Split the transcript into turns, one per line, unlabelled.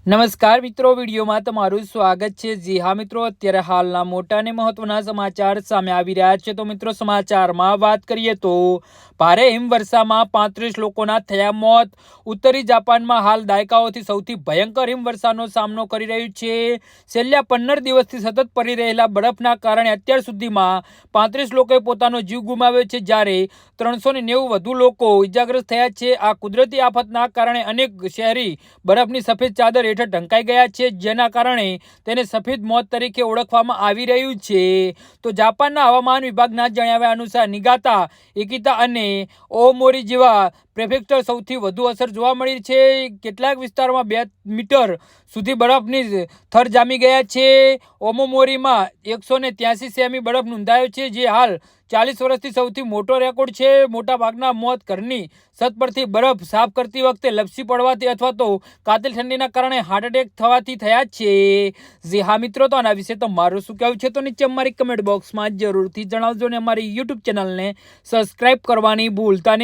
નમસ્કાર મિત્રો, વિડીયોમાં તમારું સ્વાગત છે। જી હા મિત્રો, અત્યારે હાલના મોટા અને મહત્વના સમાચાર સામે આવી રહ્યા છે। તો મિત્રો, સમાચારમાં વાત કરીએ તો ભારે હિમવર્ષામાં 35 લોકોના થયા મોત। ઉત્તરી જાપાનમાં હાલ દાયકાઓથી સૌથી ભયંકર હિમવર્ષાનો સામનો કરી રહ્યું છે। છેલ્લા 15 દિવસથી સતત પડી રહેલા બરફના કારણે અત્યાર સુધીમાં 35 લોકોએ પોતાનો જીવ ગુમાવ્યો છે, જ્યારે 390 વધુ લોકો ઇજાગ્રસ્ત થયા છે। આ કુદરતી આફતના કારણે અનેક શહેરી બરફની સફેદ ચાદર હેઠળ ઢંકાઈ ગયા છે, જેના કારણે તેને સફેદ મોત તરીકે ઓળખવામાં આવી રહ્યું છે। તો જાપાનના હવામાન વિભાગના જણાવ્યા અનુસાર નિગાતા, એકિતા અને ઓમોરી જેવા પ્રેફેક્ચર સૌથી વધુ અસર જોવા મળી છે। કેટલાક વિસ્તારોમાં 2 મીટર સુધી બરફની થર જામી ગયા છે। ઓમોમોરીમાં 183 સેમી બરફ નોંધાયો છે, જે હાલ 40 વર્ષથી સૌથી મોટો રેકોર્ડ છે। મોટા ભાગના મોત ઘરની છત પરથી બરફ સાફ કરતી વખતે લપસી પડવાથી અથવા તો કાતિલ ઠંડીના કારણે હાર્ટ એટેક થવાથી થયા છે। જી હા મિત્રો, તો આના વિશે તમારું શું કહેવું છે તો નીચે અમારી કમેન્ટ બોક્સમાં જરૂરથી જણાવજો અને અમારી યુટ્યુબ ચેનલને સબસ્ક્રાઇબ કરવાની ભૂલતા નહીં।